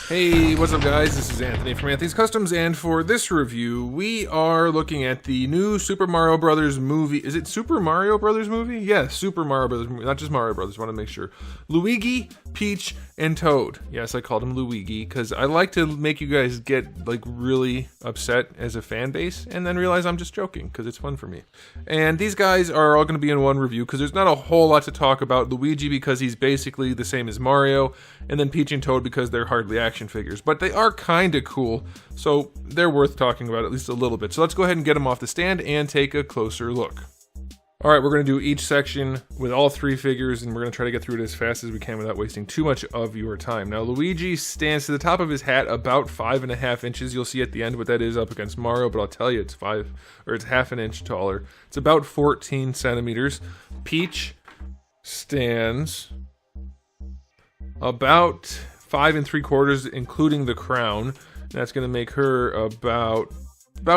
Hey, what's up guys? This is Anthony from Anthony's Customs, and for this review, we are looking at the new Super Mario Brothers movie. Is it Super Mario Brothers movie? Yeah, Super Mario Brothers movie, not just Mario Brothers, want to make sure. Luigi, Peach, and Toad. Yes, I called him Luigi, because I like to make you guys get, like, really upset as a fan base, and then realize I'm just joking, because it's fun for me. And these guys are all going to be in one review, because there's not a whole lot to talk about. Luigi, because he's basically the same as Mario, and then Peach and Toad, because they're hardly action figures, but they are kind of cool, so they're worth talking about at least a little bit. So let's go ahead and get them off the stand and take a closer look. Alright, we're going to do each section with all three figures, and we're going to try to get through it as fast as we can without wasting too much of your time. Now, Luigi stands to the top of his hat about 5.5 inches. You'll see at the end what that is up against Mario, but I'll tell you it's half an inch taller. It's about 14 centimeters. Peach stands about 5 3/4, including the crown. That's going to make her about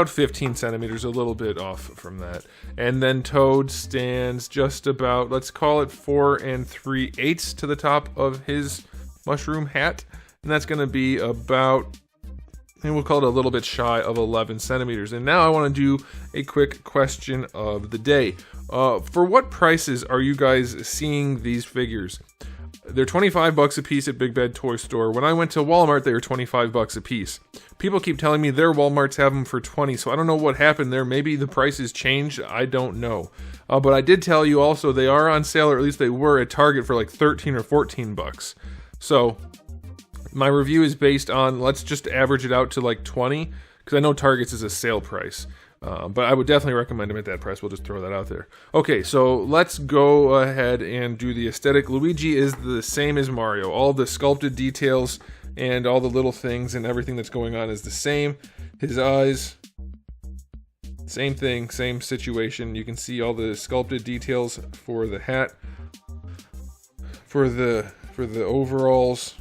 15 centimeters, a little bit off from that. And then Toad stands just about, let's call it 4 3/8 to the top of his mushroom hat. And that's going to be about, and we'll call it a little bit shy of 11 centimeters. And now I want to do a quick question of the day. For what prices are you guys seeing these figures? They're $25 a piece at Big Bad Toy Store. When I went to Walmart, they were $25 a piece. People keep telling me their Walmarts have them for $20, so I don't know what happened there. Maybe the prices changed. I don't know. But I did tell you also they are on sale, or at least they were at Target for like 13 or 14 bucks. So my review is based on, let's just average it out to like 20, because I know Target's is a sale price. But I would definitely recommend him at that price. We'll just throw that out there. Okay, so let's go ahead and do the aesthetic. Luigi is the same as Mario. All the sculpted details and all the little things and everything that's going on is the same. His eyes, same thing, same situation. You can see all the sculpted details for the hat, for the overalls.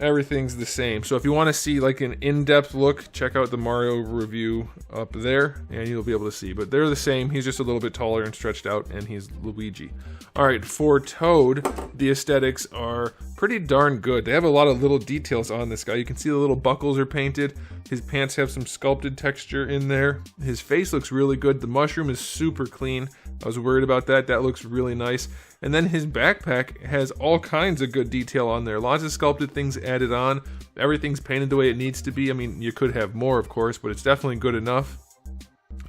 Everything's the same. So if you want to see like an in-depth look, check out the Mario review up there and you'll be able to see. But they're the same. He's just a little bit taller and stretched out, and he's Luigi. Alright, for Toad, the aesthetics are pretty darn good. They have a lot of little details on this guy. You can see the little buckles are painted. His pants have some sculpted texture in there. His face looks really good. The mushroom is super clean. I was worried about that. That looks really nice. And then his backpack has all kinds of good detail on there. Lots of sculpted things added on. Everything's painted the way it needs to be. I mean, you could have more, of course, but it's definitely good enough.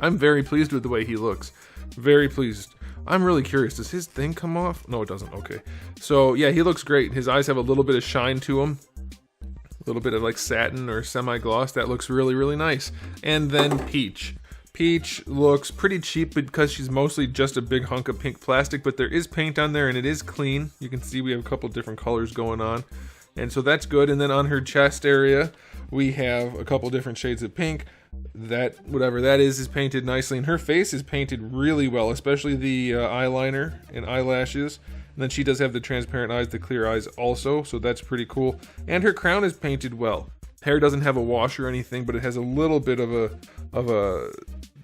I'm very pleased with the way he looks. Very pleased. I'm really curious. Does his thing come off? No, it doesn't. Okay. So, yeah, he looks great. His eyes have a little bit of shine to them. A little bit of like satin or semi-gloss. That looks really, really nice. And then Peach. Peach looks pretty cheap because she's mostly just a big hunk of pink plastic, but there is paint on there and it is clean. You can see we have a couple different colors going on, and so that's good. And then on her chest area, we have a couple different shades of pink. That, whatever that is painted nicely, and her face is painted really well, especially the eyeliner and eyelashes. And then she does have the transparent eyes, the clear eyes also, so that's pretty cool. And her crown is painted well. Hair doesn't have a wash or anything, but it has a little bit of a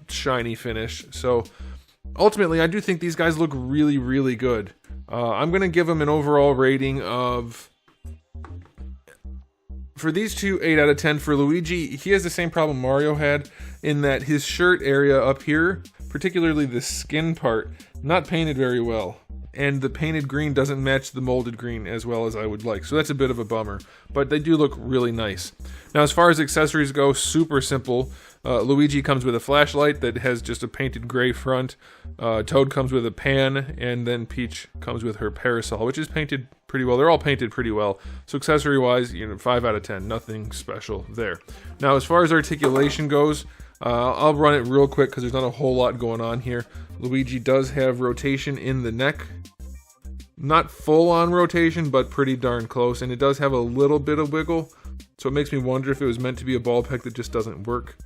shiny finish. So ultimately, I do think these guys look really, really good. I'm going to give them an overall rating of, for these two, 8 out of 10. For Luigi, he has the same problem Mario had, in that his shirt area up here, particularly the skin part, not painted very well. And the painted green doesn't match the molded green as well as I would like. So that's a bit of a bummer. But they do look really nice. Now, as far as accessories go, super simple. Luigi comes with a flashlight that has just a painted gray front. Toad comes with a pan. And then Peach comes with her parasol, which is painted pretty well. They're all painted pretty well. So accessory-wise, 5 out of 10. Nothing special there. Now, as far as articulation goes, I'll run it real quick because there's not a whole lot going on here. Luigi does have rotation in the neck. Not full on rotation, but pretty darn close. And it does have a little bit of wiggle. So it makes me wonder if it was meant to be a ball peg that just doesn't work.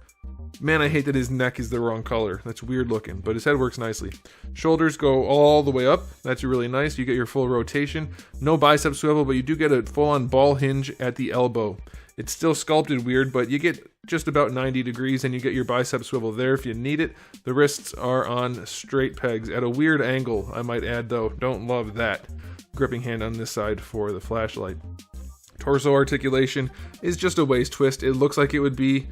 Man, I hate that his neck is the wrong color. That's weird looking, but his head works nicely. Shoulders go all the way up. That's really nice. You get your full rotation. No bicep swivel, but you do get a full-on ball hinge at the elbow. It's still sculpted weird, but you get just about 90 degrees, and you get your bicep swivel there if you need it. The wrists are on straight pegs at a weird angle, I might add, though. Don't love that. Gripping hand on this side for the flashlight. Torso articulation is just a waist twist. It looks like it would be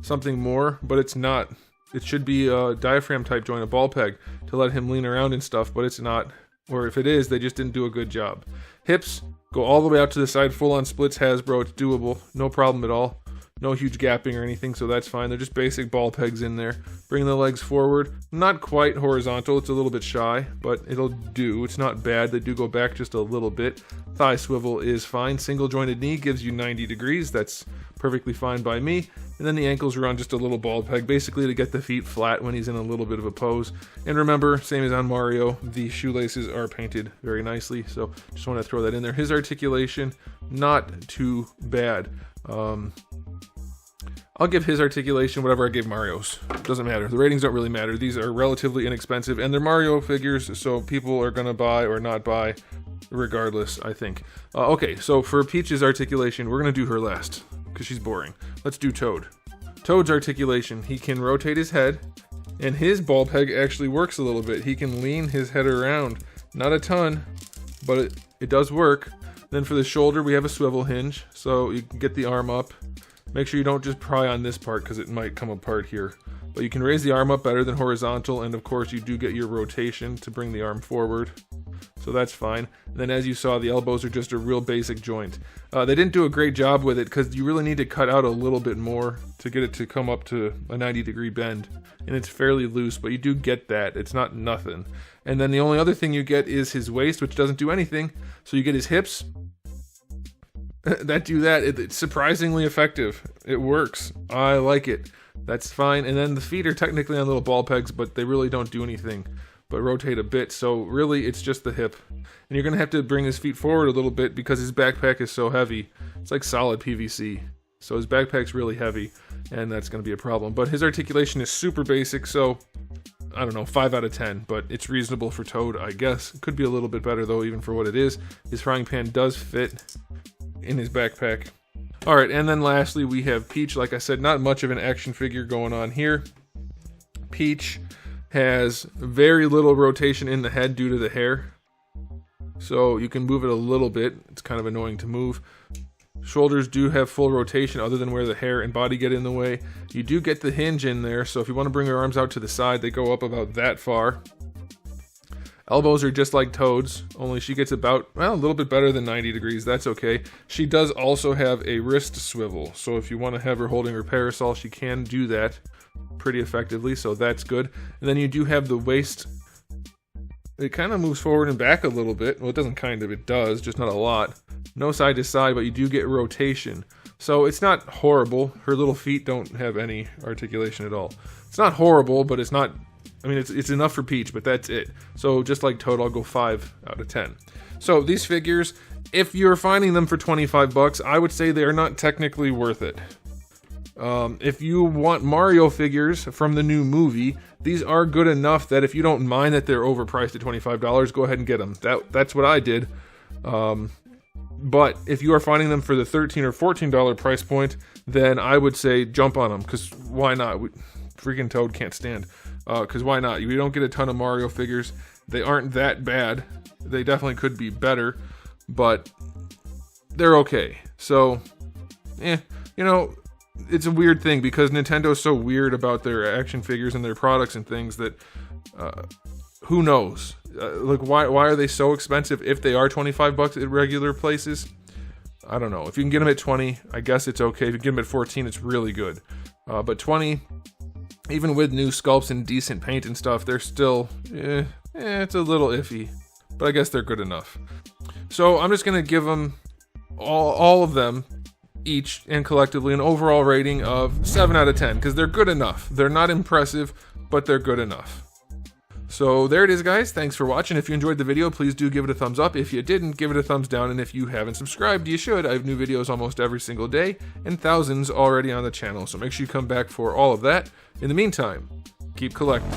something more, but it's not. It should be a diaphragm type joint, a ball peg, to let him lean around and stuff, but it's not. Or if it is, they just didn't do a good job. Hips go all the way out to the side, full on splits Hasbro. It's doable, no problem at all. No huge gapping or anything, so that's fine. They're just basic ball pegs in there. Bring the legs forward. Not quite horizontal, it's a little bit shy, but it'll do. It's not bad. They do go back just a little bit. Thigh swivel is fine. Single jointed knee gives you 90 degrees. That's perfectly fine by me. And then the ankles are on just a little ball peg, basically to get the feet flat when he's in a little bit of a pose. And remember, same as on Mario, the shoelaces are painted very nicely, so just want to throw that in there. His articulation, not too bad. I'll give his articulation whatever I gave Mario's. Doesn't matter. The ratings don't really matter. These are relatively inexpensive, and they're Mario figures, so people are going to buy or not buy regardless, I think. Okay, so for Peach's articulation, we're going to do her last, because she's boring. Let's do Toad. Toad's articulation, he can rotate his head, and his ball peg actually works a little bit. He can lean his head around. Not a ton, but it does work. Then for the shoulder, we have a swivel hinge, so you can get the arm up. Make sure you don't just pry on this part because it might come apart here. But you can raise the arm up better than horizontal, and of course you do get your rotation to bring the arm forward. So that's fine. And then as you saw, the elbows are just a real basic joint. They didn't do a great job with it because you really need to cut out a little bit more to get it to come up to a 90-degree bend. And it's fairly loose, but you do get that. It's not nothing. And then the only other thing you get is his waist, which doesn't do anything. So you get his hips. That do that. It's surprisingly effective. It works. I like it. That's fine. And then the feet are technically on little ball pegs, but they really don't do anything but rotate a bit. So really, it's just the hip. And you're going to have to bring his feet forward a little bit because his backpack is so heavy. It's like solid PVC. So his backpack's really heavy, and that's going to be a problem. But his articulation is super basic, so I don't know, 5 out of 10, but it's reasonable for Toad, I guess. It could be a little bit better, though, even for what it is. His frying pan does fit in his backpack. Alright, and then lastly we have Peach. Like I said, not much of an action figure going on here. Peach has very little rotation in the head due to the hair, so you can move it a little bit. It's kind of annoying to move. Shoulders do have full rotation other than where the hair and body get in the way. You do get the hinge in there, so if you want to bring her arms out to the side, they go up about that far. Elbows are just like Toad's, only she gets about, well, a little bit better than 90 degrees. That's okay. She does also have a wrist swivel, so if you want to have her holding her parasol, she can do that pretty effectively, so that's good. And then you do have the waist. It kind of moves forward and back a little bit. Well, it doesn't kind of, it does, just not a lot. No side to side, but you do get rotation. So it's not horrible. Her little feet don't have any articulation at all. It's not horrible, but it's not, I mean, it's enough for Peach, but that's it. So just like Toad, I'll go 5 out of 10. So these figures, if you're finding them for 25 bucks, I would say they are not technically worth it. If you want Mario figures from the new movie, these are good enough that if you don't mind that they're overpriced at $25, go ahead and get them. That's what I did. But if you are finding them for the $13 or $14 price point, then I would say jump on them, because why not? Freaking Toad can't stand. Because why not? You don't get a ton of Mario figures. They aren't that bad. They definitely could be better, but they're okay. So, you know, it's a weird thing because Nintendo's so weird about their action figures and their products and things that who knows? Like, why are they so expensive if they are 25 bucks at regular places? I don't know. If you can get them at 20, I guess it's okay. If you get them at 14, it's really good. But 20, even with new sculpts and decent paint and stuff, they're still, it's a little iffy. But I guess they're good enough. So I'm just going to give them, all of them, each and collectively, an overall rating of 7 out of 10, because they're good enough. They're not impressive, but they're good enough. So there it is, guys. Thanks for watching. If you enjoyed the video, please do give it a thumbs up. If you didn't, give it a thumbs down. And if you haven't subscribed, you should. I have new videos almost every single day, and thousands already on the channel. So make sure you come back for all of that. In the meantime, keep collecting.